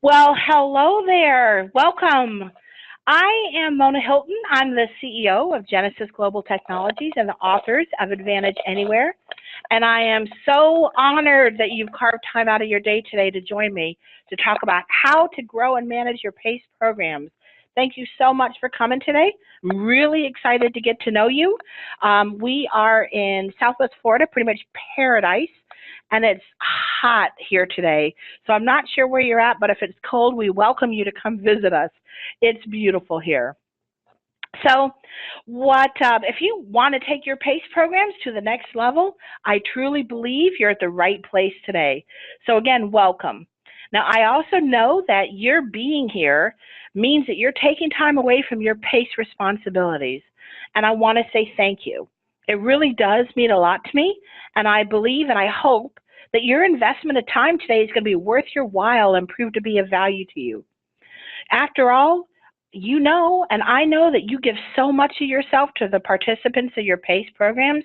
Well, hello there. Welcome. I am Mona Hilton. I'm the CEO of Genesis Global Technologies and the authors of Advantage Anywhere. And I am so honored that you've carved time out of your day today to join me to talk about how to grow and manage your PACE programs. Thank you so much for coming today. I'm really excited to get to know you. We are in Southwest Florida, pretty much paradise, and it's hot here today. So I'm not sure where you're at, but if it's cold, we welcome you to come visit us. It's beautiful here. So, if you want to take your PACE programs to the next level, I truly believe you're at the right place today. So, again, welcome. Now, I also know that your being here means that you're taking time away from your PACE responsibilities. And I want to say thank you. It really does mean a lot to me. And I believe and I hope that your investment of time today is going to be worth your while and prove to be of value to you. After all, you know, and I know that you give so much of yourself to the participants of your PACE programs.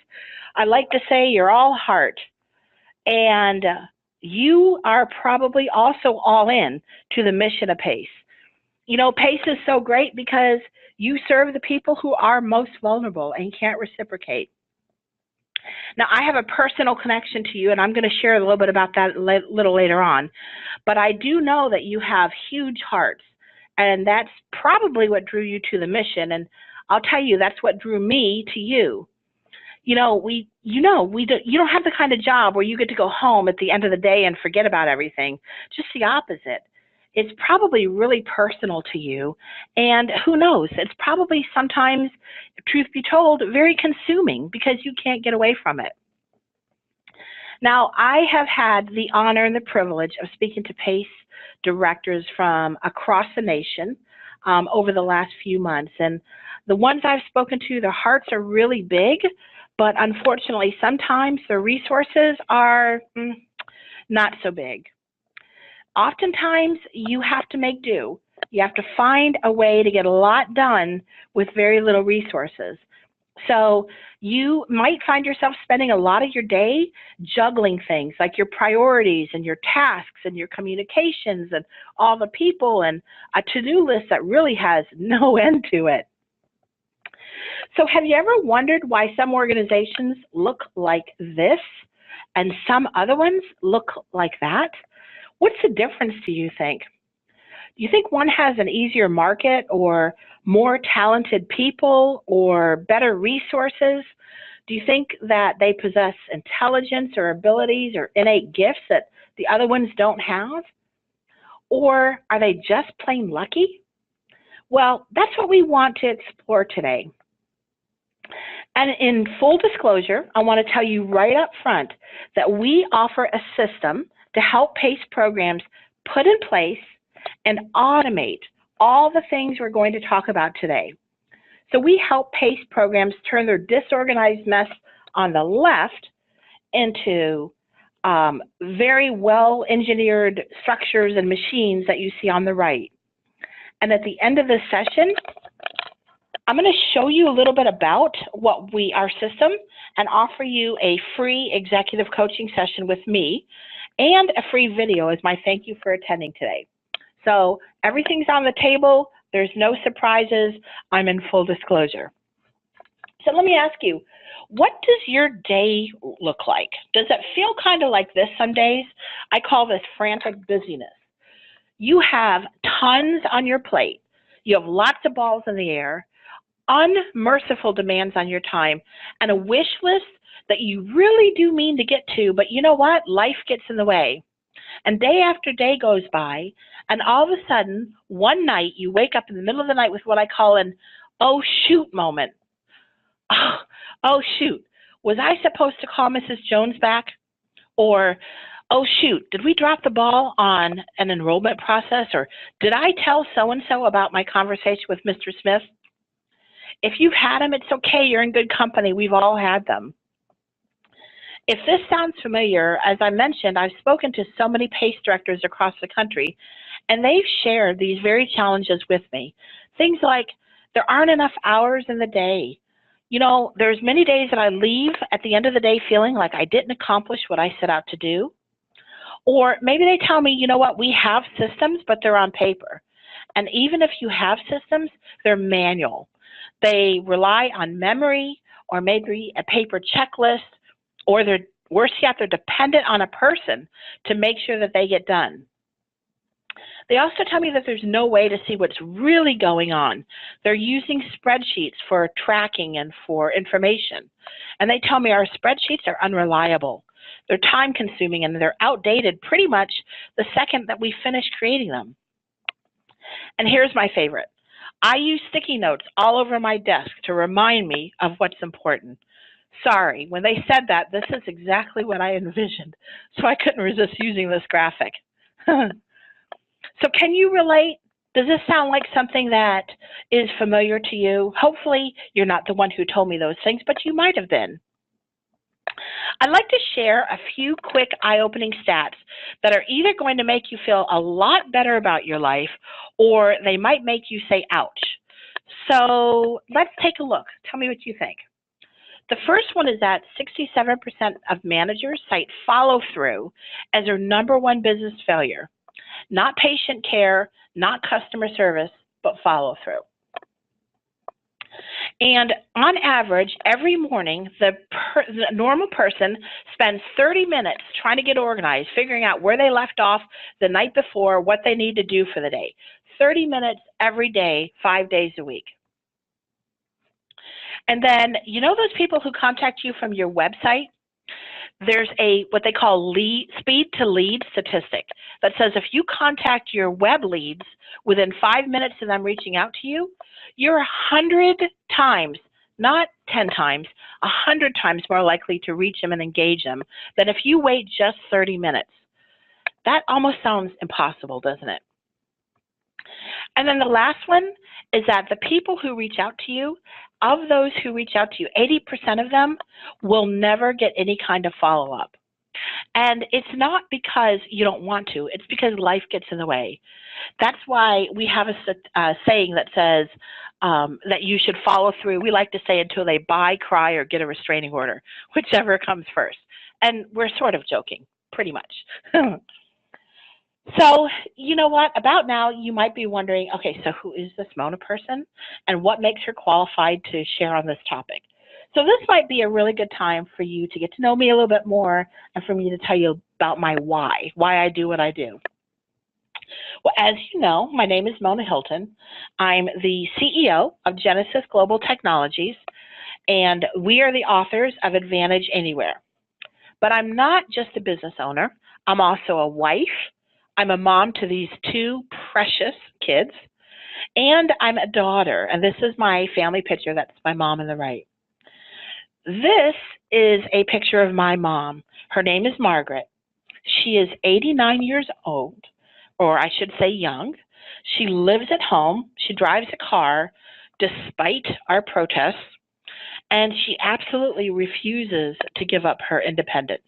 I like to say you're all heart, and you are probably also all in to the mission of PACE. You know, PACE is so great because you serve the people who are most vulnerable and can't reciprocate. Now, I have a personal connection to you, and I'm going to share a little bit about that a little later on. But I do know that you have huge hearts, and that's probably what drew you to the mission. And I'll tell you, that's what drew me to you. You don't have the kind of job where you get to go home at the end of the day and forget about everything. Just the opposite. It's probably really personal to you, and who knows? It's probably sometimes, truth be told, very consuming because you can't get away from it. Now, I have had the honor and the privilege of speaking to PACE directors from across the nation over the last few months. And the ones I've spoken to, their hearts are really big, but unfortunately, sometimes their resources are not so big. Oftentimes, you have to make do. You have to find a way to get a lot done with very little resources. So you might find yourself spending a lot of your day juggling things like your priorities and your tasks and your communications and all the people and a to-do list that really has no end to it. So have you ever wondered why some organizations look like this and some other ones look like that? What's the difference, do you think? Do you think one has an easier market or more talented people or better resources? Do you think that they possess intelligence or abilities or innate gifts that the other ones don't have? Or are they just plain lucky? Well, that's what we want to explore today. And in full disclosure, I want to tell you right up front that we offer a system to help PACE programs put in place and automate all the things we're going to talk about today. So we help PACE programs turn their disorganized mess on the left into very well-engineered structures and machines that you see on the right. And at the end of this session, I'm going to show you a little bit about our system and offer you a free executive coaching session with me and a free video as my thank you for attending today. So everything's on the table. There's no surprises. I'm in full disclosure. So let me ask you, what does your day look like? Does it feel kind of like this some days? I call this frantic busyness. You have tons on your plate. You have lots of balls in the air, unmerciful demands on your time, and a wish list that you really do mean to get to, but you know what? Life gets in the way. And day after day goes by, and all of a sudden, one night, you wake up in the middle of the night with what I call an oh shoot moment. Oh shoot, was I supposed to call Mrs. Jones back? Or, oh shoot, did we drop the ball on an enrollment process? Or did I tell so-and-so about my conversation with Mr. Smith? If you've had them, it's okay, you're in good company. We've all had them. If this sounds familiar, as I mentioned, I've spoken to so many PACE directors across the country, and they've shared these very challenges with me. Things like, there aren't enough hours in the day. You know, there's many days that I leave at the end of the day feeling like I didn't accomplish what I set out to do. Or maybe they tell me, you know what, we have systems, but they're on paper. And even if you have systems, they're manual. They rely on memory or maybe a paper checklist, or they're worse yet, they're dependent on a person to make sure that they get done. They also tell me that there's no way to see what's really going on. They're using spreadsheets for tracking and for information. And they tell me our spreadsheets are unreliable. They're time consuming and they're outdated pretty much the second that we finish creating them. And here's my favorite. I use sticky notes all over my desk to remind me of what's important. Sorry, when they said that, this is exactly what I envisioned, so I couldn't resist using this graphic. So can you relate? Does this sound like something that is familiar to you? Hopefully you're not the one who told me those things, but you might have been. I'd like to share a few quick eye-opening stats that are either going to make you feel a lot better about your life or they might make you say, ouch. So let's take a look. Tell me what you think. The first one is that 67% of managers cite follow-through as their #1 business failure. Not patient care, not customer service, but follow-through. And on average, every morning, the normal person spends 30 minutes trying to get organized, figuring out where they left off the night before, what they need to do for the day. 30 minutes every day, 5 days a week. And then, you know those people who contact you from your website? There's a what they call speed to lead statistic that says if you contact your web leads within 5 minutes of them reaching out to you, you're 100 times, not 10 times, 100 times more likely to reach them and engage them than if you wait just 30 minutes. That almost sounds impossible, doesn't it? And then the last one is that the people who reach out to you, of those who reach out to you, 80% of them will never get any kind of follow-up. And it's not because you don't want to, it's because life gets in the way. That's why we have a saying that says that you should follow through. We like to say until they buy, cry, or get a restraining order, whichever comes first. And we're sort of joking, pretty much. So, you know what, about now you might be wondering, okay, so who is this Mona person and what makes her qualified to share on this topic? So this might be a really good time for you to get to know me a little bit more and for me to tell you about my why I do what I do. Well, as you know, my name is Mona Hilton. I'm the CEO of Genesis Global Technologies, and we are the authors of Advantage Anywhere. But I'm not just a business owner. I'm also a wife. I'm a mom to these 2 precious kids, and I'm a daughter. And this is my family picture. That's my mom on the right. This is a picture of my mom. Her name is Margaret. She is 89 years old, or I should say young. She lives at home. She drives a car despite our protests, and she absolutely refuses to give up her independence.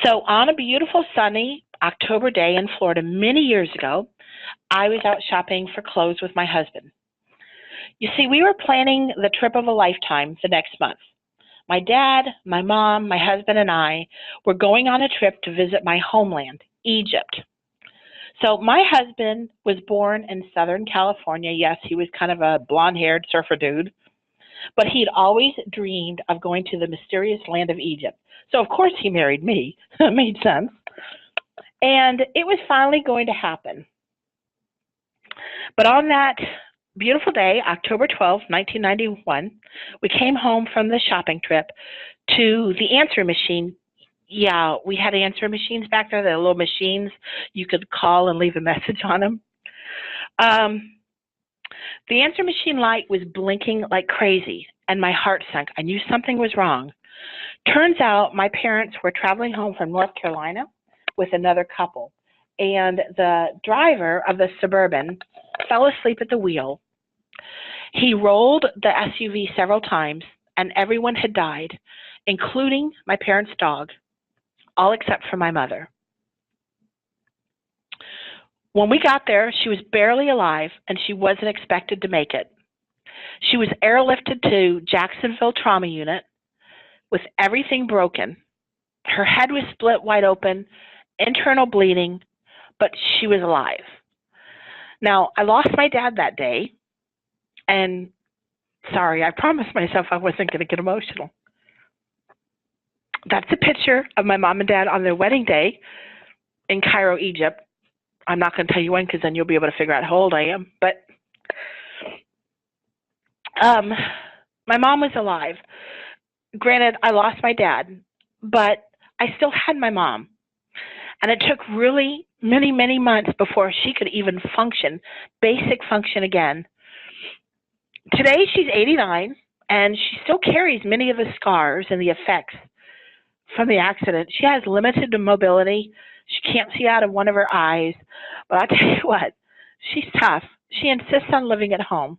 So on a beautiful sunny October day in Florida many years ago, I was out shopping for clothes with my husband. You see, we were planning the trip of a lifetime the next month. My dad, my mom, my husband, and I were going on a trip to visit my homeland, Egypt. So my husband was born in Southern California. Yes, he was kind of a blonde-haired surfer dude, but he'd always dreamed of going to the mysterious land of Egypt. So of course he married me. It made sense. And it was finally going to happen. But on that beautiful day, October 12, 1991, we came home from the shopping trip to the answering machine. Yeah, we had answering machines back there. They're little machines. You could call and leave a message on them. The answering machine light was blinking like crazy, and my heart sunk. I knew something was wrong. Turns out my parents were traveling home from North Carolina with another couple, and the driver of the Suburban fell asleep at the wheel. He rolled the SUV several times, and everyone had died, including my parents' dog, all except for my mother. When we got there, she was barely alive, and she wasn't expected to make it. She was airlifted to Jacksonville Trauma Unit with everything broken. Her head was split wide open, internal bleeding, but she was alive. Now, I lost my dad that day, and sorry, I promised myself I wasn't going to get emotional. That's a picture of my mom and dad on their wedding day in Cairo, Egypt. I'm not going to tell you when because then you'll be able to figure out how old I am. But um, my mom was alive. Granted, I lost my dad, but I still had my mom. And it took really many, many months before she could even function, basic function again. Today, she's 89, and she still carries many of the scars and the effects from the accident. She has limited mobility. She can't see out of one of her eyes. But I'll tell you what, she's tough. She insists on living at home.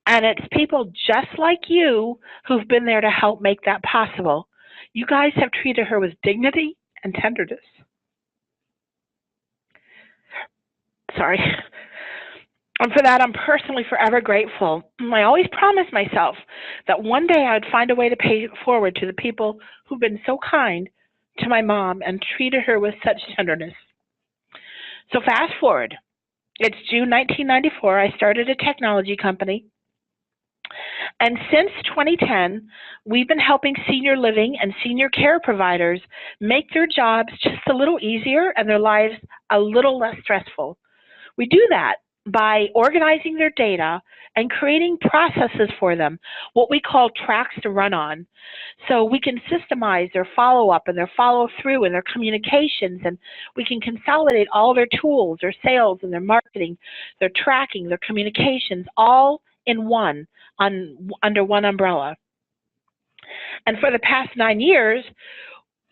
And it's people just like you who've been there to help make that possible. You guys have treated her with dignity and tenderness. Sorry. And for that, I'm personally forever grateful. I always promised myself that one day I'd find a way to pay it forward to the people who've been so kind to my mom and treated her with such tenderness. So fast forward. It's June 1994. I started a technology company. And since 2010, we've been helping senior living and senior care providers make their jobs just a little easier and their lives a little less stressful. We do that by organizing their data and creating processes for them, what we call tracks to run on. So we can systemize their follow-up and their follow-through and their communications, and we can consolidate all their tools, their sales and their marketing, their tracking, their communications, all in one, under one umbrella. And for the past 9 years,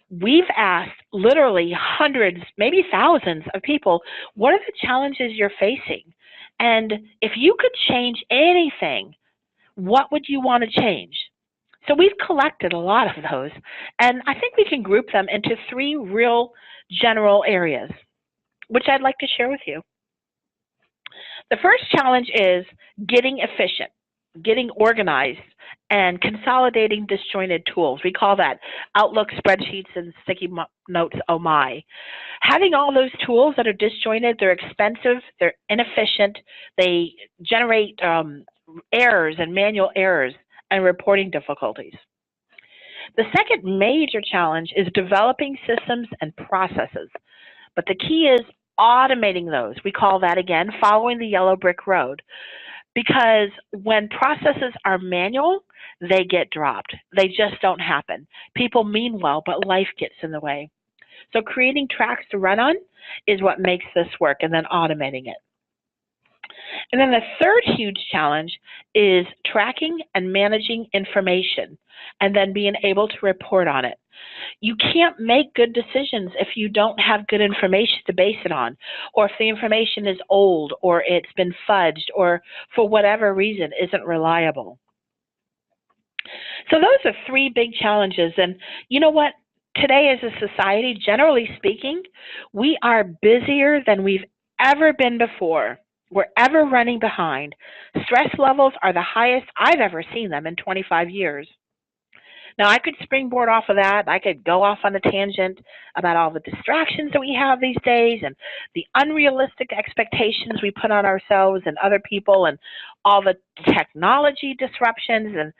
we've asked literally hundreds, maybe thousands of people, what are the challenges you're facing? And if you could change anything, what would you want to change? So we've collected a lot of those, and I think we can group them into 3 real general areas, which I'd like to share with you. The first challenge is getting efficient, getting organized, and consolidating disjointed tools. We call that Outlook, spreadsheets, and sticky notes, oh my. Having all those tools that are disjointed, they're expensive, they're inefficient, they generate errors and manual errors and reporting difficulties. The second major challenge is developing systems and processes. But the key is automating those. We call that, again, following the yellow brick road. Because when processes are manual, they get dropped. They just don't happen. People mean well, but life gets in the way. So creating tracks to run on is what makes this work, and then automating it. And then the third huge challenge is tracking and managing information, and then being able to report on it. You can't make good decisions if you don't have good information to base it on, or if the information is old, or it's been fudged, or for whatever reason isn't reliable. So those are 3 big challenges. And you know what? Today as a society, generally speaking, we are busier than we've ever been before. We're ever running behind. Stress levels are the highest I've ever seen them in 25 years. Now, I could springboard off of that. I could go off on a tangent about all the distractions that we have these days and the unrealistic expectations we put on ourselves and other people and all the technology disruptions. And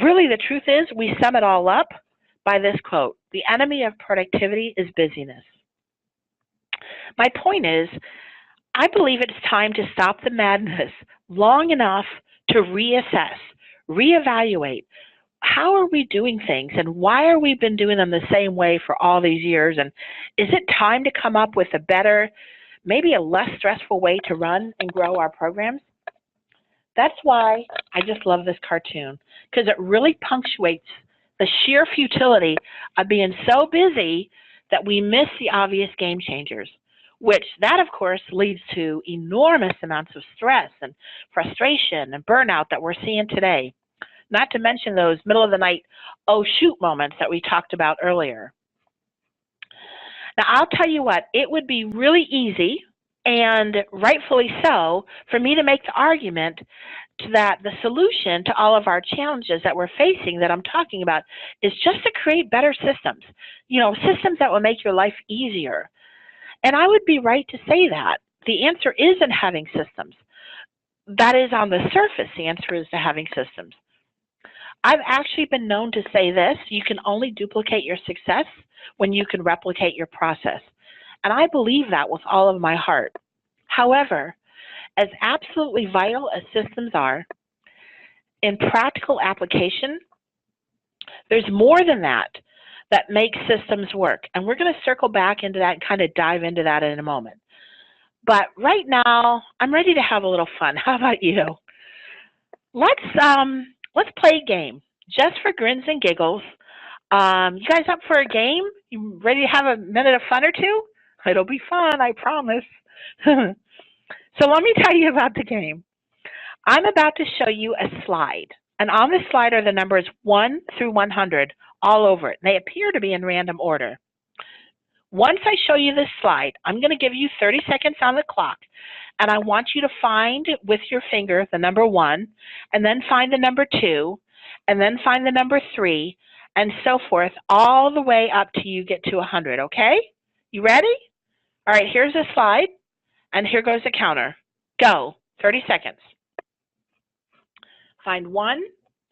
really, the truth is, we sum it all up by this quote: the enemy of productivity is busyness. My point is, I believe it's time to stop the madness long enough to reassess, reevaluate. How are we doing things, and why are we been doing them the same way for all these years? And is it time to come up with a better, maybe a less stressful way to run and grow our programs? That's why I just love this cartoon, because it really punctuates the sheer futility of being so busy that we miss the obvious game changers, which that, of course, leads to enormous amounts of stress and frustration and burnout that we're seeing today. Not to mention those middle of the night, oh shoot moments that we talked about earlier. Now, I'll tell you what, it would be really easy, and rightfully so, for me to make the argument that the solution to all of our challenges that we're facing that I'm talking about is just to create better systems, systems that will make your life easier. And I would be right to say that. The answer is in having systems. That is on the surface, the answer is to having systems. I've actually been known to say this: you can only duplicate your success when you can replicate your process. And I believe that with all of my heart. However, as absolutely vital as systems are, in practical application, there's more than that that makes systems work. And we're going to circle back into that and kind of dive into that in a moment. But right now, I'm ready to have a little fun. How about you? Let's play a game, just for grins and giggles. You guys up for a game? You ready to have a minute of fun or two? It'll be fun, I promise. So let me tell you about the game. I'm about to show you a slide, and on the slide are the numbers 1 through 100 all over it. They appear to be in random order. Once I show you this slide, I'm going to give you 30 seconds on the clock, and I want you to find with your finger the number 1, and then find the number 2, and then find the number 3, and so forth, all the way up till you get to 100, okay? You ready? All right, here's the slide, and here goes the counter. Go, 30 seconds. Find 1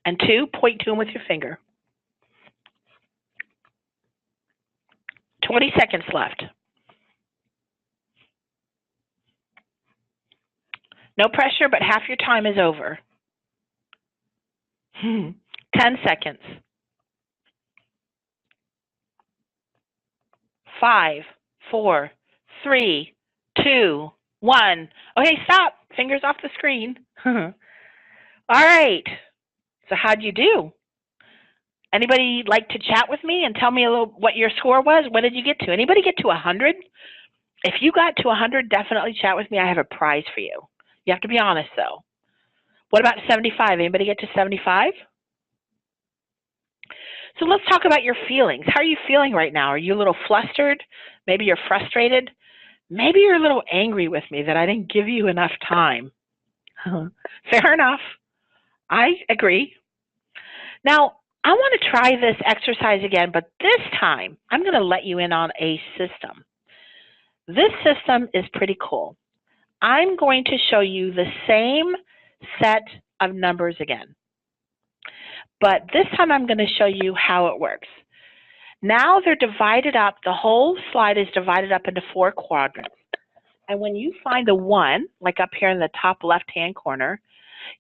and 2, point to them with your finger. 20 seconds left. No pressure, but half your time is over. 10 seconds. 5, 4, 3, 2, 1. Okay, stop. Fingers off the screen. All right. So how'd you do? Anybody like to chat with me and tell me a little what your score was? What did you get to? Anybody get to 100? If you got to 100, definitely chat with me. I have a prize for you. You have to be honest, though. What about 75? Anybody get to 75? So let's talk about your feelings. How are you feeling right now? Are you a little flustered? Maybe you're frustrated. Maybe you're a little angry with me that I didn't give you enough time. Fair enough. I agree. Now, I want to try this exercise again, but this time I'm going to let you in on a system. This system is pretty cool. I'm going to show you the same set of numbers again, but this time I'm going to show you how it works. Now they're divided up, the whole slide is divided up into 4 quadrants. And when you find the 1, like up here in the top left-hand corner,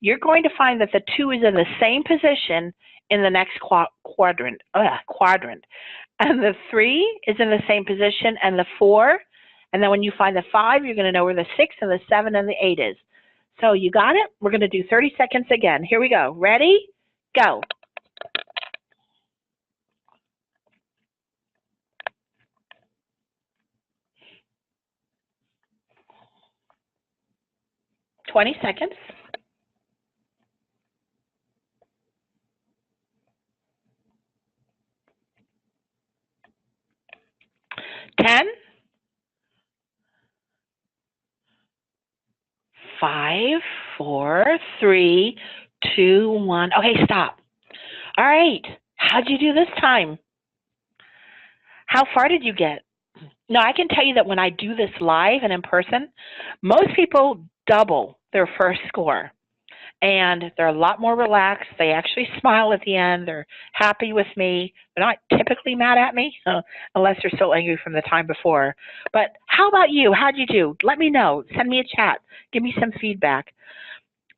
you're going to find that the 2 is in the same position in the next quadrant. And the 3 is in the same position, and the 4, and then when you find the 5, you're going to know where the 6 and the 7 and the 8 is. So you got it? We're going to do 30 seconds again. Here we go. Ready? Go. $20 seconds. 10, 5, 4, 3, 2, 1. Okay, stop. All right. How'd you do this time? How far did you get? Now, I can tell you that when I do this live and in person, most people double their first score. And they're a lot more relaxed. They actually smile at the end. They're happy with me. They're not typically mad at me, unless they're still angry from the time before. But how about you? How'd you do? Let me know. Send me a chat. Give me some feedback.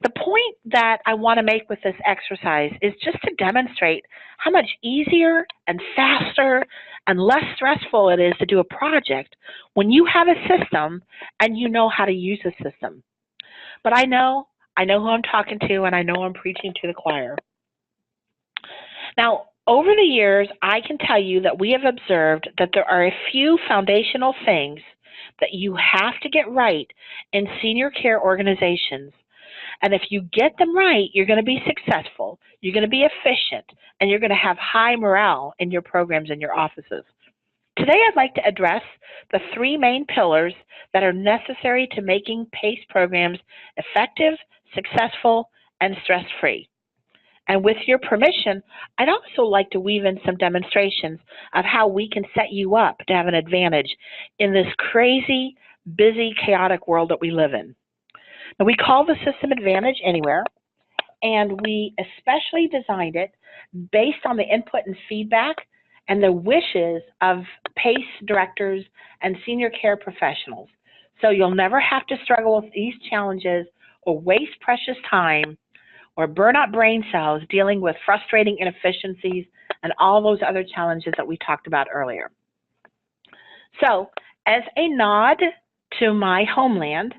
The point that I want to make with this exercise is just to demonstrate how much easier and faster and less stressful it is to do a project when you have a system and you know how to use a system. But I know who I'm talking to, and I know I'm preaching to the choir. Now, over the years, I can tell you that we have observed that there are a few foundational things that you have to get right in senior care organizations. And if you get them right, you're going to be successful, you're going to be efficient, and you're going to have high morale in your programs and your offices. Today, I'd like to address the 3 main pillars that are necessary to making PACE programs effective, successful, and stress-free. And with your permission, I'd also like to weave in some demonstrations of how we can set you up to have an advantage in this crazy, busy, chaotic world that we live in. Now, we call the system Advantage Anywhere, and we especially designed it based on the input and feedback and the wishes of PACE directors and senior care professionals. So you'll never have to struggle with these challenges or waste precious time or burn out brain cells dealing with frustrating inefficiencies and all those other challenges that we talked about earlier. So, as a nod to my homeland,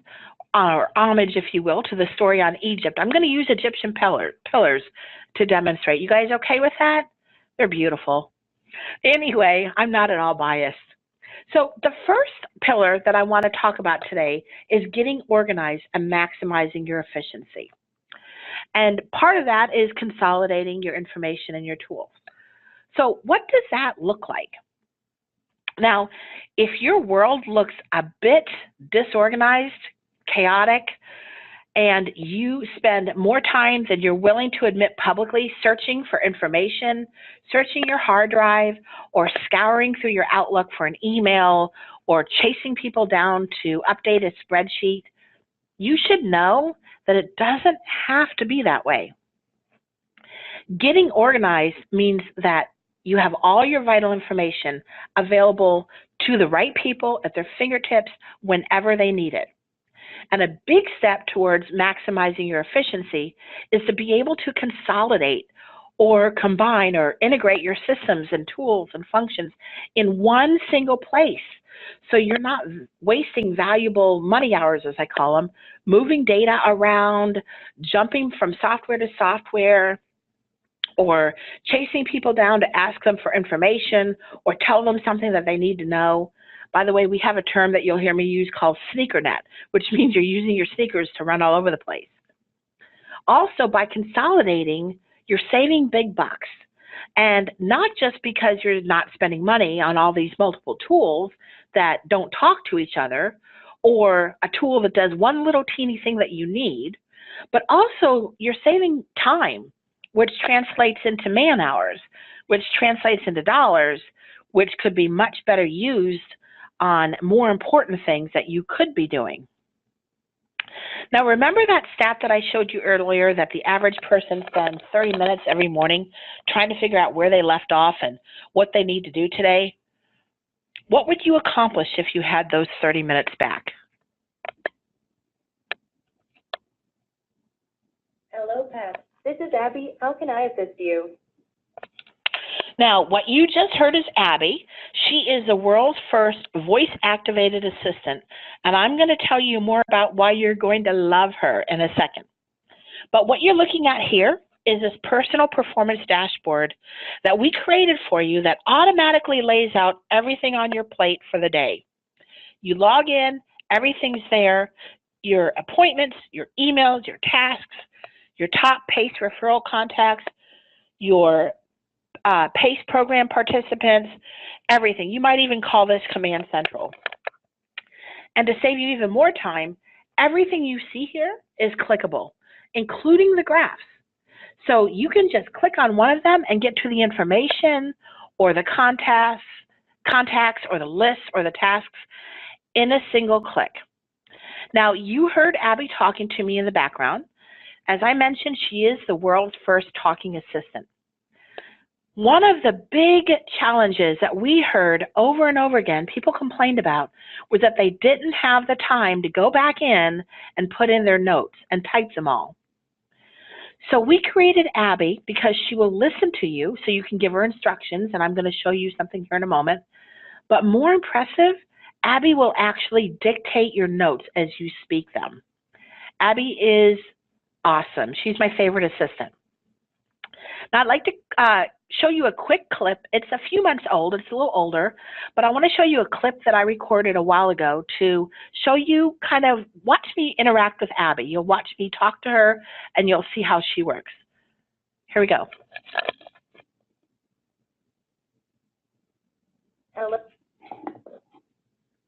or homage, if you will, to the story on Egypt, I'm going to use Egyptian pillars to demonstrate. You guys okay with that? They're beautiful. Anyway, I'm not at all biased. So the first pillar that I want to talk about today is getting organized and maximizing your efficiency. And part of that is consolidating your information and your tools. So what does that look like? Now, if your world looks a bit disorganized, chaotic, and you spend more time than you're willing to admit publicly searching for information, searching your hard drive, or scouring through your Outlook for an email, or chasing people down to update a spreadsheet, you should know that it doesn't have to be that way. Getting organized means that you have all your vital information available to the right people at their fingertips whenever they need it. And a big step towards maximizing your efficiency is to be able to consolidate or combine or integrate your systems and tools and functions in one single place. So you're not wasting valuable money hours, as I call them, moving data around, jumping from software to software, or chasing people down to ask them for information or tell them something that they need to know. By the way, we have a term that you'll hear me use called sneakernet, which means you're using your sneakers to run all over the place. Also, by consolidating, you're saving big bucks. And not just because you're not spending money on all these multiple tools that don't talk to each other, or a tool that does one little teeny thing that you need, but also you're saving time, which translates into man hours, which translates into dollars, which could be much better used on more important things that you could be doing. Now, remember that stat that I showed you earlier that the average person spends 30 minutes every morning trying to figure out where they left off and what they need to do today? What would you accomplish if you had those 30 minutes back? Hello, Pat. This is Abby. How can I assist you? Now, what you just heard is Abby. She is the world's first voice-activated assistant, and I'm going to tell you more about why you're going to love her in a second. But what you're looking at here is this personal performance dashboard that we created for you that automatically lays out everything on your plate for the day. You log in, everything's there, your appointments, your emails, your tasks, your top PACE referral contacts, your PACE program participants, everything. You might even call this Command Central. And to save you even more time, everything you see here is clickable, including the graphs. So you can just click on one of them and get to the information or the contacts or the lists or the tasks in a single click. Now, you heard Abby talking to me in the background. As I mentioned, she is the world's first talking assistant. One of the big challenges that we heard over and over again, people complained about, was that they didn't have the time to go back in and put in their notes and type them all. So we created Abby because she will listen to you so you can give her instructions, and I'm going to show you something here in a moment. But more impressive, Abby will actually dictate your notes as you speak them. Abby is awesome. She's my favorite assistant. Now, I'd like to show you a quick clip. It's a few months old. It's a little older, but I want to show you a clip that I recorded a while ago to show you kind of watch me interact with Abby. You'll watch me talk to her, and you'll see how she works. Here we go. Hello.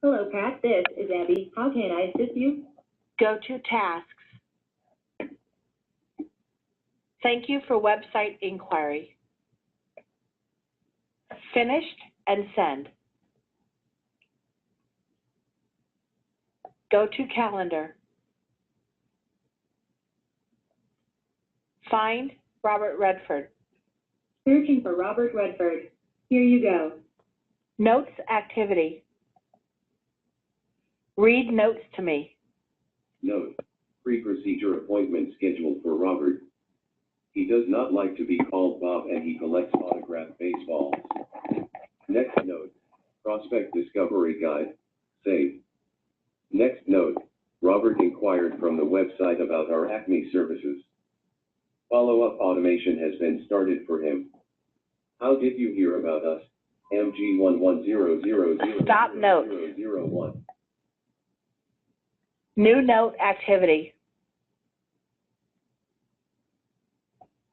Hello, Pat. This is Abby. How can I assist you? Go to tasks. Thank you for website inquiry. Finished and send. Go to calendar. Find Robert Redford. Searching for Robert Redford. Here you go. Notes activity. Read notes to me. Note: pre-procedure appointment scheduled for Robert. He does not like to be called Bob and he collects autographed baseballs. Next note: prospect discovery guide. Save. Next note: Robert inquired from the website about our Acme services. Follow-up automation has been started for him. How did you hear about us? MG11000001. Stop note. New note activity.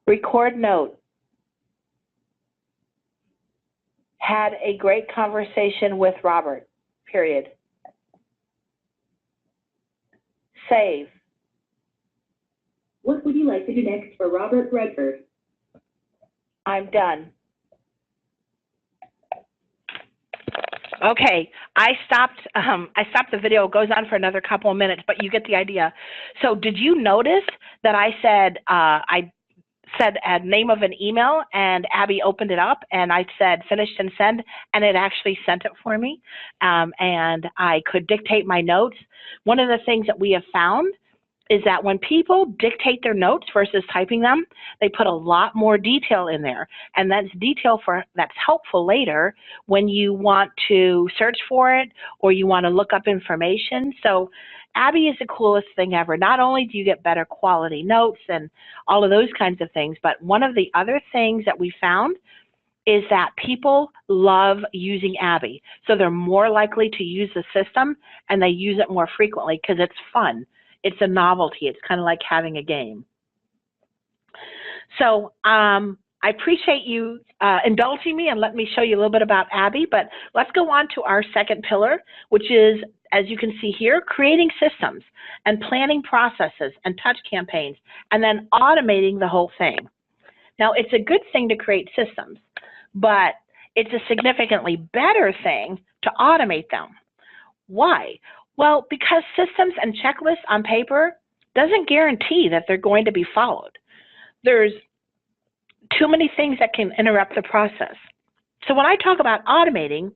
Record note. Had a great conversation with Robert, period. Save. What would you like to do next for Robert Redford? I'm done. Okay, I stopped the video. It goes on for another couple of minutes, but you get the idea. So did you notice that I said a name of an email and Abby opened it up and I said finished and send, and it actually sent it for me, and I could dictate my notes. One of the things that we have found is that when people dictate their notes versus typing them, they put a lot more detail in there. And that's detail that's helpful later when you want to search for it or you want to look up information. So Abby is the coolest thing ever. Not only do you get better quality notes and all of those kinds of things, but one of the other things that we found is that people love using Abby. So they're more likely to use the system and they use it more frequently because it's fun. It's a novelty. It's kind of like having a game. So I appreciate you indulging me and let me show you a little bit about Abby, but let's go on to our second pillar, which is, as you can see here, creating systems and planning processes and touch campaigns, and then automating the whole thing. Now, it's a good thing to create systems, but it's a significantly better thing to automate them. Why? Well, because systems and checklists on paper doesn't guarantee that they're going to be followed. There's too many things that can interrupt the process. So when I talk about automating,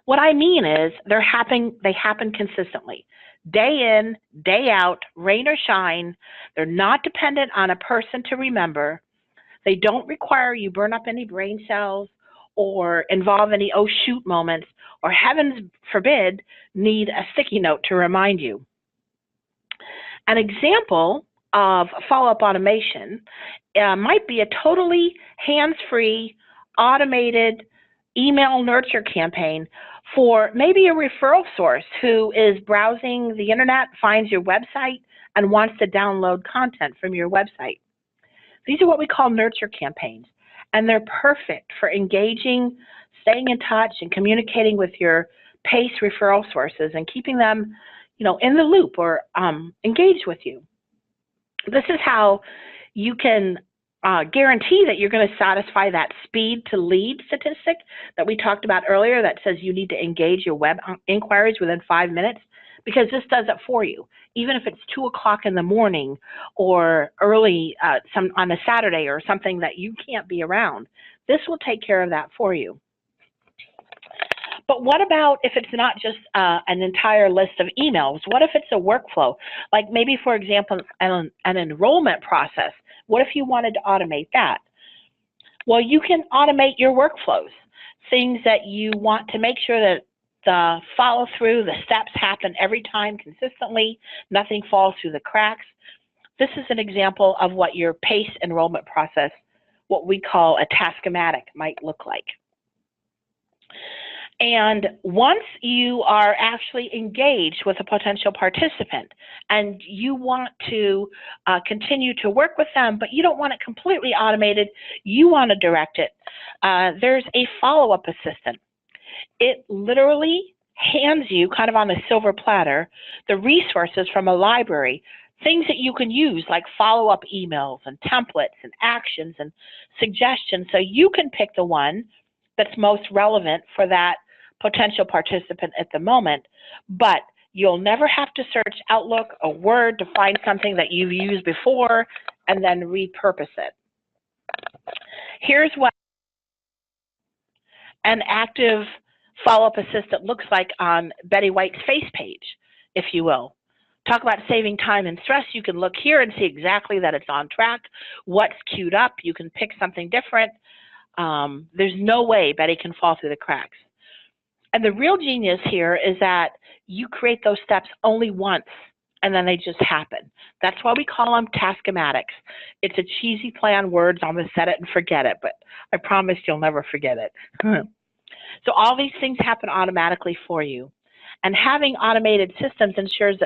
what I mean is they happen consistently. Day in, day out, rain or shine. They're not dependent on a person to remember. They don't require you burn up any brain cells or involve any oh shoot moments, or heavens forbid, need a sticky note to remind you. An example of follow-up automation might be a totally hands-free, automated email nurture campaign for maybe a referral source who is browsing the internet, finds your website, and wants to download content from your website. These are what we call nurture campaigns, and they're perfect for engaging, staying in touch, and communicating with your PACE referral sources and keeping them, in the loop or engaged with you. This is how you can guarantee that you're going to satisfy that speed to lead statistic that we talked about earlier that says you need to engage your web inquiries within 5 minutes, because this does it for you. Even if it's 2 o'clock in the morning or early on a Saturday or something that you can't be around, this will take care of that for you. But what about if it's not just an entire list of emails? What if it's a workflow? Like maybe, for example, an enrollment process. What if you wanted to automate that? Well, you can automate your workflows, things that you want to make sure that the follow through, the steps happen every time consistently, nothing falls through the cracks. This is an example of what your PACE enrollment process, what we call a task-o-matic, might look like. And once you are actually engaged with a potential participant and you want to continue to work with them, but you don't want it completely automated, you want to direct it, there's a follow-up assistant. It literally hands you, kind of on a silver platter, the resources from a library Things that you can use like follow-up emails and templates and actions and suggestions, so you can pick the one that's most relevant for that potential participant at the moment, but you'll never have to search Outlook or Word to find something that you've used before and then repurpose it. Here's what an active follow-up assistant looks like on Betty White's face page, if you will. Talk about saving time and stress. You can look here and see exactly that it's on track, what's queued up. You can pick something different. There's no way Betty can fall through the cracks. And the real genius here is that you create those steps only once, and then they just happen. That's why we call them task-o-matics. It's a cheesy play on words on the set it and forget it, but I promise you'll never forget it. So all these things happen automatically for you. And having automated systems ensures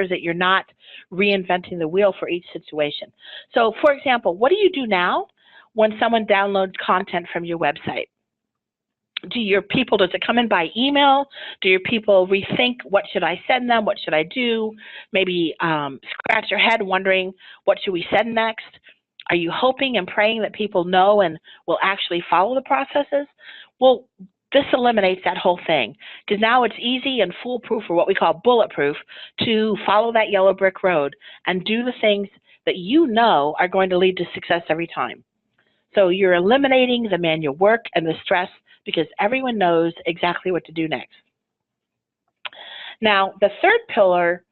that you're not reinventing the wheel for each situation. So for example, what do you do now when someone downloads content from your website? Does it come in by email? Do your people rethink, what should I send them? What should I do? Maybe scratch your head wondering, what should we send next? Are you hoping and praying that people know and will actually follow the processes? Well, this eliminates that whole thing, because now it's easy and foolproof, or what we call bulletproof, to follow that yellow brick road and do the things that you know are going to lead to success every time. So you're eliminating the manual work and the stress because everyone knows exactly what to do next. Now, the third pillar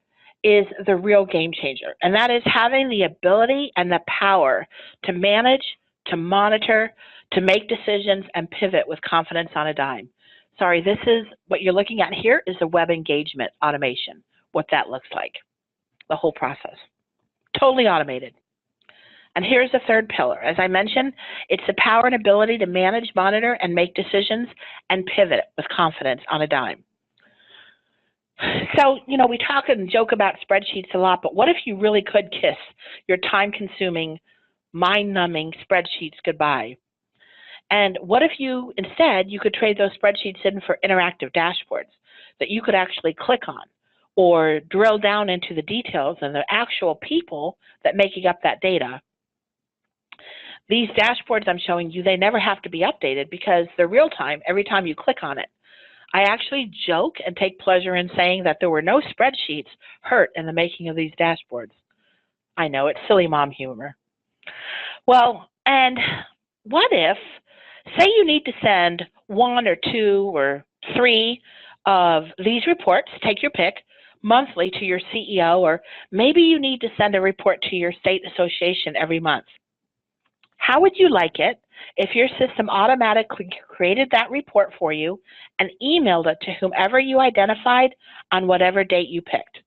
is the real game changer, and that is having the ability and the power to manage, to monitor, to make decisions and pivot with confidence on a dime. Sorry, this is what you're looking at here is the web engagement automation, what that looks like, the whole process. Totally automated. And here's the third pillar. As I mentioned, it's the power and ability to manage, monitor, and make decisions and pivot with confidence on a dime. So, you know, we talk and joke about spreadsheets a lot, but what if you really could kiss your time-consuming, mind-numbing spreadsheets goodbye? And what if you could trade those spreadsheets in for interactive dashboards that you could actually click on or drill down into the details and the actual people that making up that data? These dashboards I'm showing you, they never have to be updated because they're real time every time you click on it. I actually joke and take pleasure in saying that there were no spreadsheets hurt in the making of these dashboards. I know, it's silly mom humor. Well, and what if, say you need to send 1 or 2 or 3 of these reports, take your pick, monthly to your CEO, or maybe you need to send a report to your state association every month. How would you like it if your system automatically created that report for you and emailed it to whomever you identified on whatever date you picked?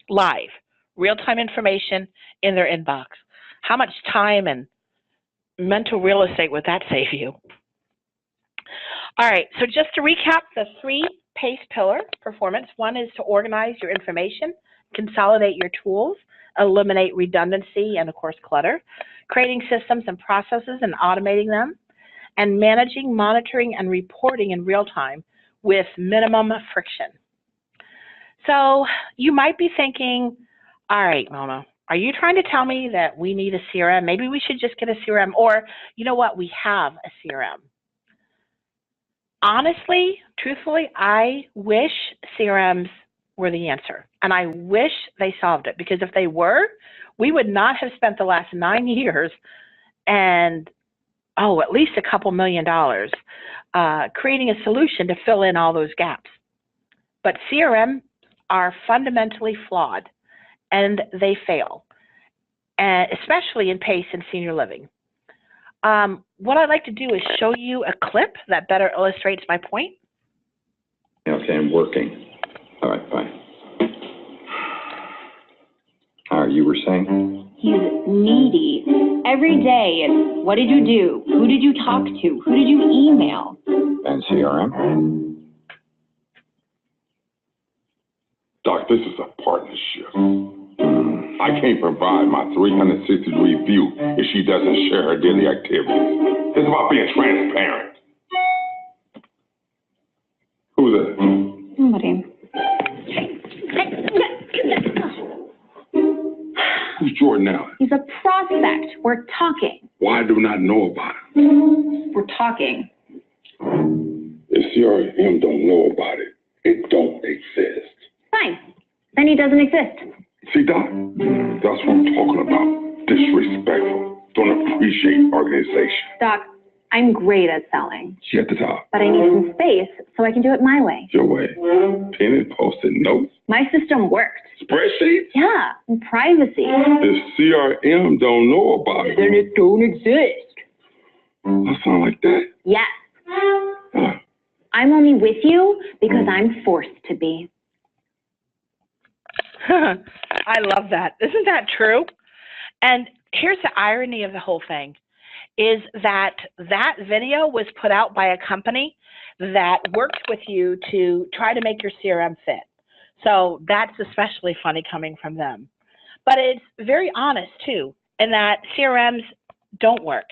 Live, real-time information in their inbox. How much time and mental real estate would that save you? All right, so just to recap the 3 PACE pillars, performance. 1 is to organize your information, consolidate your tools, eliminate redundancy and, of course, clutter, creating systems and processes and automating them, and managing, monitoring, and reporting in real time with minimum friction. So you might be thinking, all right, Mona, are you trying to tell me that we need a CRM? Maybe we should just get a CRM, or you know what, we have a CRM. Honestly, truthfully, I wish CRMs were the answer, and I wish they solved it, because if they were, we would not have spent the last 9 years and, at least a couple $1 million creating a solution to fill in all those gaps. But CRM are fundamentally flawed, and they fail, especially in PACE and senior living. What I'd like to do is show you a clip that better illustrates my point. Okay, I'm working. All right, bye. All right, you were saying? He's needy. Every day it's, what did you do? Who did you talk to? Who did you email? And CRM? Doc, this is a partnership. I can't provide my 360-degree view if she doesn't share her daily activities. It's about being transparent. Who's that? Somebody. Who's Jordan Allen? He's a prospect. We're talking. Why do not know about him? We're talking. If CRM don't know about it, it don't exist. Fine. Then he doesn't exist. See, Doc, that's what I'm talking about. Disrespectful. Don't appreciate organization. Doc, I'm great at selling, She at the top. but I need some space so I can do it my way. Your way. Pen and post-it notes. My system worked. Spreadsheets? Yeah, and privacy. If CRM don't know about it, Then it don't exist. that sound like that? Yes. Huh. I'm only with you because I'm forced to be. I love that. Isn't that true? And here's the irony of the whole thing, is that that video was put out by a company that works with you to try to make your CRM fit. So that's especially funny coming from them. But it's very honest too, in that CRMs don't work.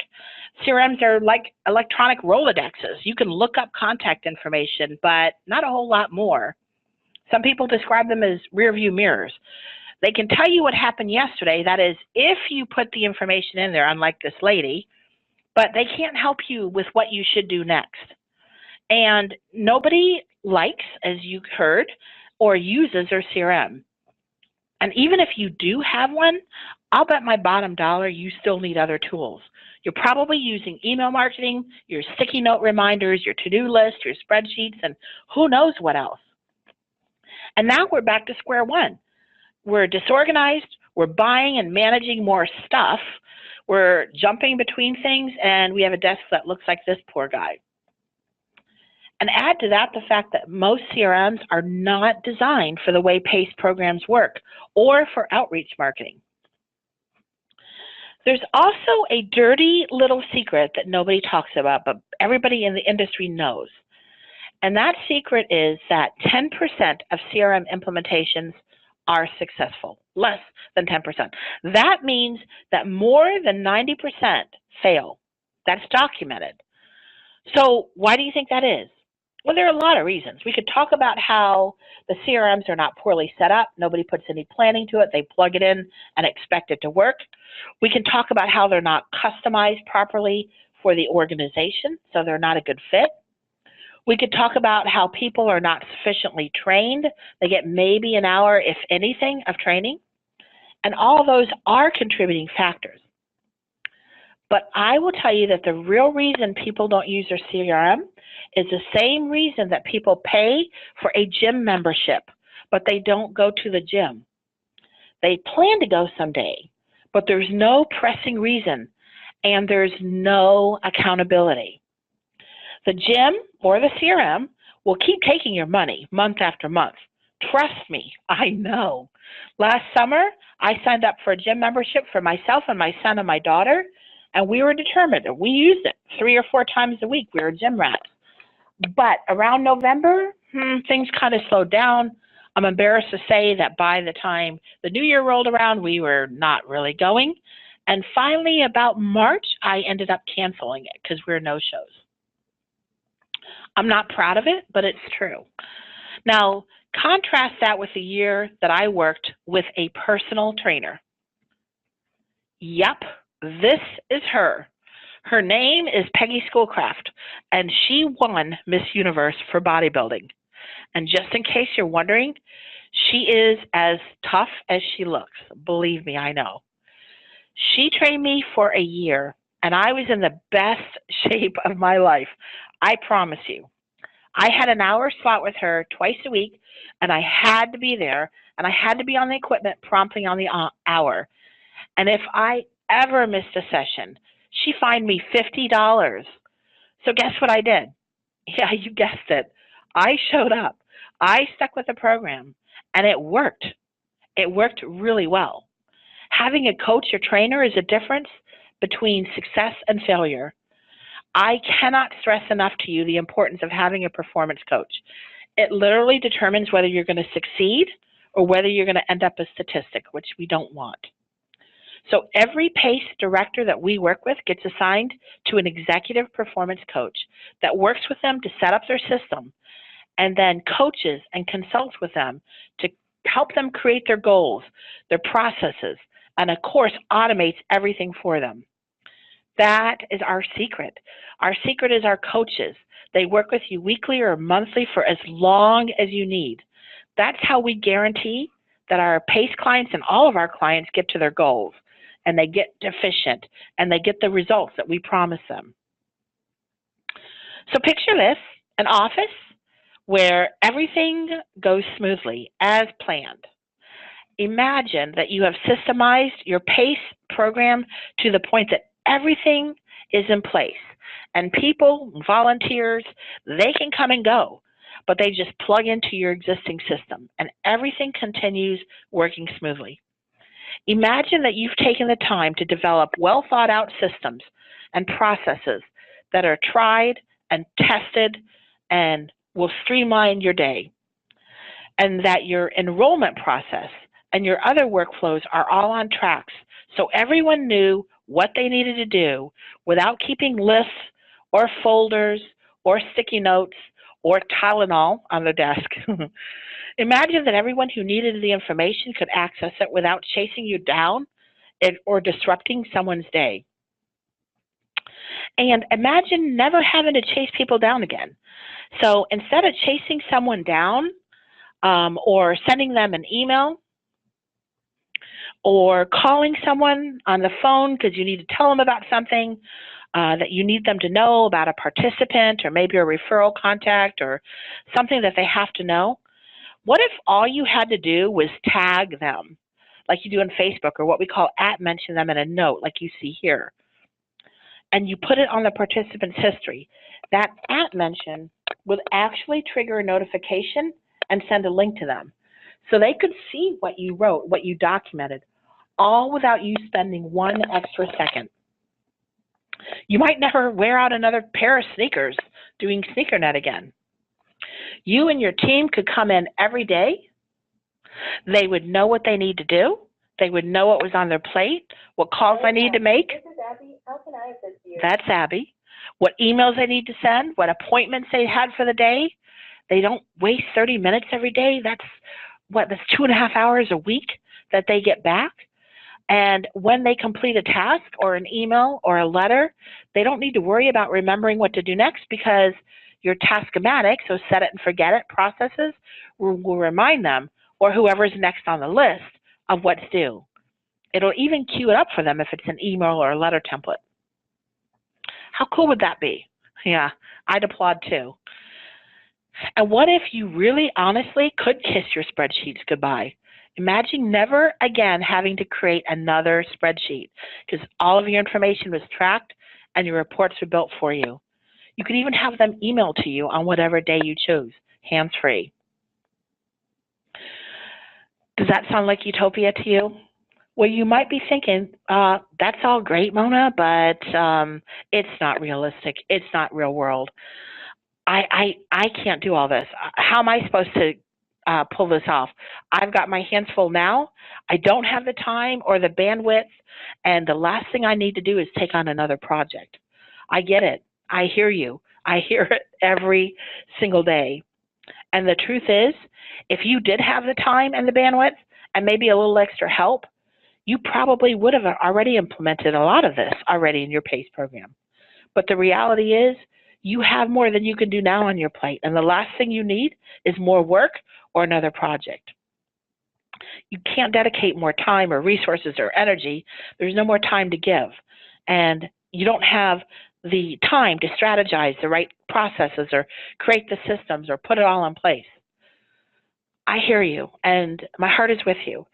CRMs are like electronic Rolodexes. You can look up contact information, but not a whole lot more. Some people describe them as rear view mirrors. They can tell you what happened yesterday, that is, if you put the information in there, unlike this lady, but they can't help you with what you should do next. And nobody likes, as you heard, or uses their CRM. And even if you do have one, I'll bet my bottom dollar you still need other tools. You're probably using email marketing, your sticky note reminders, your to-do list, your spreadsheets, and who knows what else. And now we're back to square one. We're disorganized, we're buying and managing more stuff, we're jumping between things, and we have a desk that looks like this poor guy. And add to that the fact that most CRMs are not designed for the way PACE programs work or for outreach marketing. There's also a dirty little secret that nobody talks about, but everybody in the industry knows. And that secret is that 10% of CRM implementations are successful, less than 10%. That means that more than 90% fail. That's documented. So why do you think that is? Well, there are a lot of reasons. We could talk about how the CRMs are not poorly set up. Nobody puts any planning to it. They plug it in and expect it to work. We can talk about how they're not customized properly for the organization, so they're not a good fit. We could talk about how people are not sufficiently trained. They get maybe an hour, if anything, of training. And all those are contributing factors. But I will tell you that the real reason people don't use their CRM is the same reason that people pay for a gym membership, but they don't go to the gym. They plan to go someday, but there's no pressing reason, and there's no accountability. The gym or the CRM will keep taking your money month after month. Trust me, I know. Last summer, I signed up for a gym membership for myself and my son and my daughter, and we were determined. We used it 3 or 4 times a week. We were gym rats. But around November, things kind of slowed down. I'm embarrassed to say that by the time the new year rolled around, we were not really going. And finally, about March, I ended up canceling it because we were no-shows. I'm not proud of it, but it's true. Now, contrast that with the year that I worked with a personal trainer. Yep, this is her. Her name is Peggy Schoolcraft, and she won Miss Universe for bodybuilding. And just in case you're wondering, she is as tough as she looks. Believe me, I know. She trained me for a year, and I was in the best shape of my life. I promise you. I had an hour slot with her twice a week, and I had to be there, and I had to be on the equipment promptly on the hour. And if I ever missed a session, she fined me $50. So guess what I did? Yeah, you guessed it. I showed up. I stuck with the program, and it worked. It worked really well. Having a coach or trainer is a difference between success and failure. I cannot stress enough to you the importance of having a performance coach. It literally determines whether you're going to succeed or whether you're going to end up a statistic, which we don't want. So every PACE director that we work with gets assigned to an executive performance coach that works with them to set up their system and then coaches and consults with them to help them create their goals, their processes, and of course automates everything for them. That is our secret. Our secret is our coaches. They work with you weekly or monthly for as long as you need. That's how we guarantee that our PACE clients and all of our clients get to their goals, and they get efficient, and they get the results that we promise them. So picture this, an office where everything goes smoothly as planned. Imagine that you have systemized your PACE program to the point that everything is in place, and people, volunteers, they can come and go, but they just plug into your existing system, and everything continues working smoothly. Imagine that you've taken the time to develop well thought out systems and processes that are tried and tested and will streamline your day, and that your enrollment process and your other workflows are all on tracks, so everyone knew what they needed to do without keeping lists or folders or sticky notes or Tylenol on their desk. Imagine that everyone who needed the information could access it without chasing you down or disrupting someone's day. And imagine never having to chase people down again. So instead of chasing someone down or sending them an email or calling someone on the phone because you need to tell them about something that you need them to know about a participant or maybe a referral contact or something that they have to know, what if all you had to do was tag them like you do on Facebook, or what we call @mention them in a note like you see here, and you put it on the participant's history? That @mention would actually trigger a notification and send a link to them, so they could see what you wrote, what you documented, all without you spending one extra second. You might never wear out another pair of sneakers doing SneakerNet again. You and your team could come in every day. They would know what they need to do. They would know what was on their plate, what calls they need to make. This is Abby. How can I assist you? That's Abby. What emails they need to send, what appointments they had for the day. They don't waste 30 minutes every day. That's 2.5 hours a week that they get back. And when they complete a task or an email or a letter, they don't need to worry about remembering what to do next, because your Task-O-Matic, so set it and forget it processes, will remind them, or whoever's next on the list, of what's due. It'll even queue it up for them if it's an email or a letter template. How cool would that be? Yeah, I'd applaud too. And what if you really honestly could kiss your spreadsheets goodbye? Imagine never again having to create another spreadsheet, because all of your information was tracked and your reports were built for you. You could even have them emailed to you on whatever day you chose, hands-free. Does that sound like utopia to you? Well, you might be thinking, that's all great, Mona, but it's not realistic. It's not real world. I can't do all this. How am I supposed to pull this off? I've got my hands full now. I don't have the time or the bandwidth, and the last thing I need to do is take on another project. I get it. I hear you. I hear it every single day. And the truth is, if you did have the time and the bandwidth and maybe a little extra help, you probably would have already implemented a lot of this already in your PACE program. But the reality is, you have more than you can do now on your plate, and the last thing you need is more work or another project. You can't dedicate more time or resources or energy. There's no more time to give, and you don't have the time to strategize the right processes or create the systems or put it all in place. I hear you, and my heart is with you.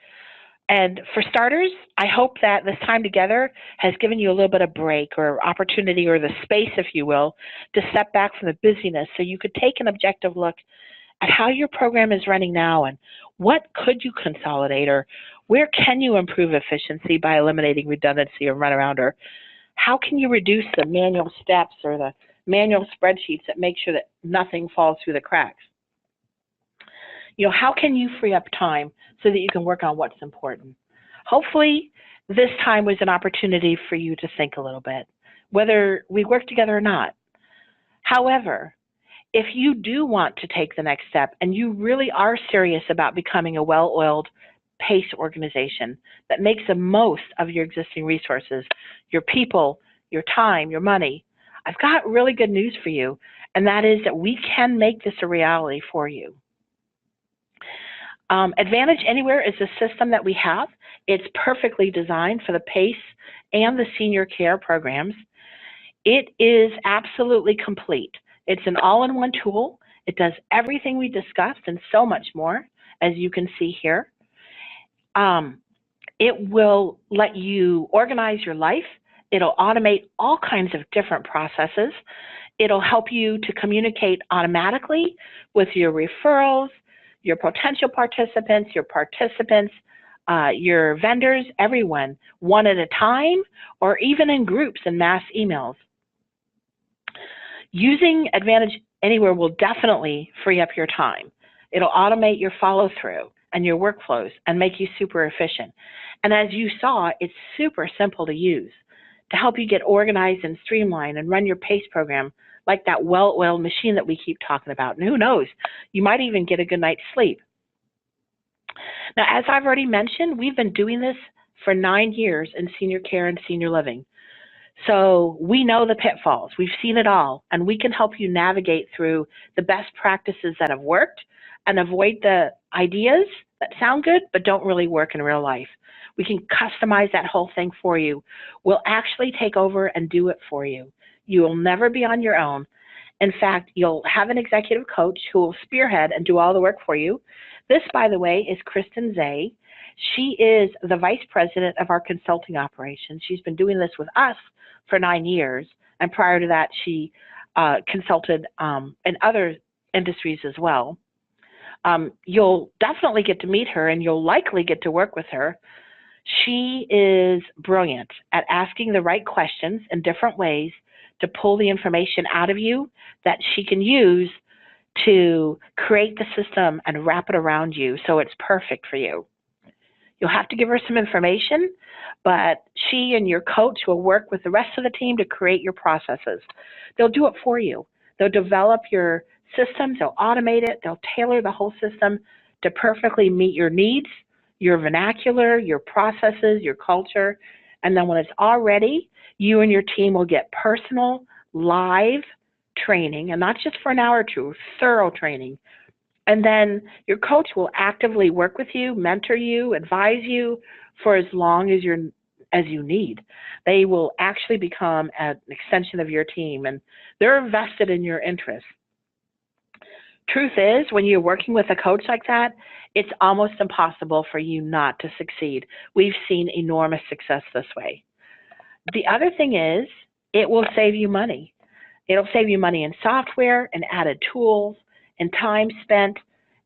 And for starters, I hope that this time together has given you a little bit of break or opportunity, or the space, if you will, to step back from the busyness so you could take an objective look at how your program is running now and what could you consolidate, or where can you improve efficiency by eliminating redundancy or runaround, or how can you reduce the manual steps or the manual spreadsheets that make sure that nothing falls through the cracks. You know, how can you free up time so that you can work on what's important? Hopefully, this time was an opportunity for you to think a little bit, whether we work together or not. However, if you do want to take the next step and you really are serious about becoming a well-oiled PACE organization that makes the most of your existing resources, your people, your time, your money, I've got really good news for you, and that is that we can make this a reality for you. Advantage Anywhere is a system that we have. It's perfectly designed for the PACE and the senior care programs. It is absolutely complete. It's an all-in-one tool. It does everything we discussed and so much more, as you can see here. It will let you organize your life. It'll automate all kinds of different processes. It'll help you to communicate automatically with your referrals, your potential participants, your vendors, everyone, one at a time, or even in groups and mass emails. Using Advantage Anywhere will definitely free up your time. It'll automate your follow-through and your workflows and make you super efficient. And as you saw, it's super simple to use to help you get organized and streamlined and run your PACE program like that well-oiled machine that we keep talking about. And who knows, you might even get a good night's sleep. Now, as I've already mentioned, we've been doing this for 9 years in senior care and senior living. So we know the pitfalls. We've seen it all, and we can help you navigate through the best practices that have worked and avoid the ideas that sound good but don't really work in real life. We can customize that whole thing for you. We'll actually take over and do it for you. You will never be on your own. In fact, you'll have an executive coach who will spearhead and do all the work for you. This, by the way, is Kristen Zay. She is the vice president of our consulting operations. She's been doing this with us for 9 years, and prior to that, she consulted in other industries as well. You'll definitely get to meet her, and you'll likely get to work with her. She is brilliant at asking the right questions in different ways to pull the information out of you that she can use to create the system and wrap it around you so it's perfect for you. You'll have to give her some information, but she and your coach will work with the rest of the team to create your processes. They'll do it for you. They'll develop your systems, they'll automate it, they'll tailor the whole system to perfectly meet your needs, your vernacular, your processes, your culture, and then when it's all ready, you and your team will get personal, live training, and not just for an hour or two, thorough training. And then your coach will actively work with you, mentor you, advise you for as long as you need. They will actually become an extension of your team, and they're vested in your interests. Truth is, when you're working with a coach like that, it's almost impossible for you not to succeed. We've seen enormous success this way. The other thing is, it will save you money. It'll save you money in software and added tools and time spent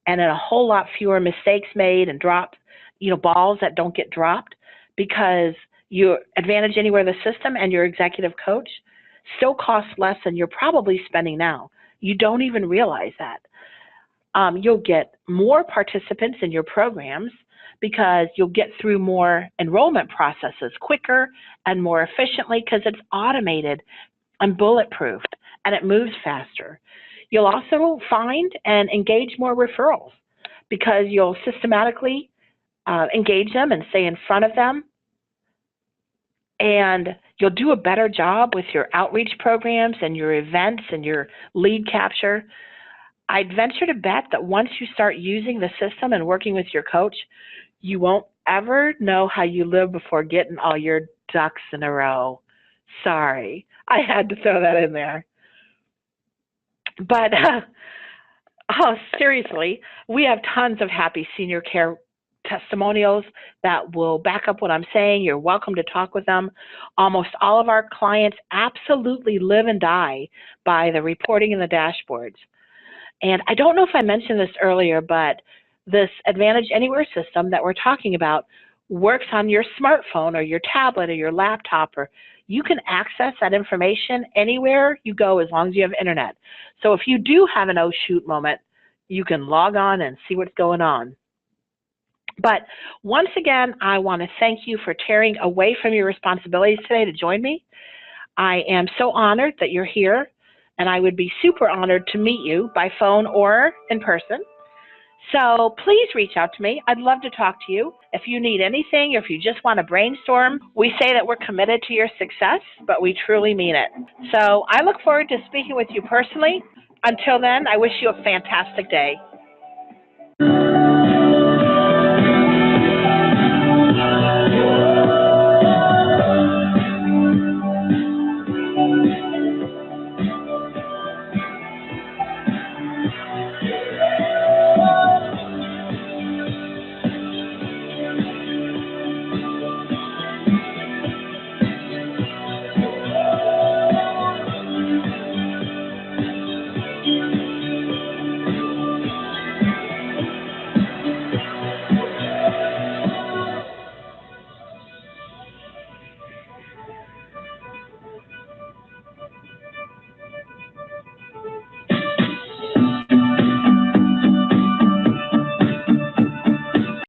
and in a whole lot fewer mistakes made and dropped, balls that don't get dropped, because your Advantage Anywhere, the system, and your executive coach still cost less than you're probably spending now. You don't even realize that. You'll get more participants in your programs because you'll get through more enrollment processes quicker and more efficiently because it's automated and bulletproofed and it moves faster. You'll also find and engage more referrals because you'll systematically engage them and stay in front of them. And you'll do a better job with your outreach programs and your events and your lead capture. I'd venture to bet that once you start using the system and working with your coach, you won't ever know how you live before getting all your ducks in a row. Sorry, I had to throw that in there. But seriously, we have tons of happy senior care testimonials that will back up what I'm saying. You're welcome to talk with them. Almost all of our clients absolutely live and die by the reporting in the dashboards. And I don't know if I mentioned this earlier, but this Advantage Anywhere system that we're talking about works on your smartphone or your tablet or your laptop, or you can access that information anywhere you go as long as you have internet. So if you do have an oh shoot moment, you can log on and see what's going on. But once again, I want to thank you for tearing away from your responsibilities today to join me. I am so honored that you're here, and I would be super honored to meet you by phone or in person. So please reach out to me. I'd love to talk to you. If you need anything, or if you just want to brainstorm, we say that we're committed to your success, but we truly mean it. So I look forward to speaking with you personally. Until then, I wish you a fantastic day.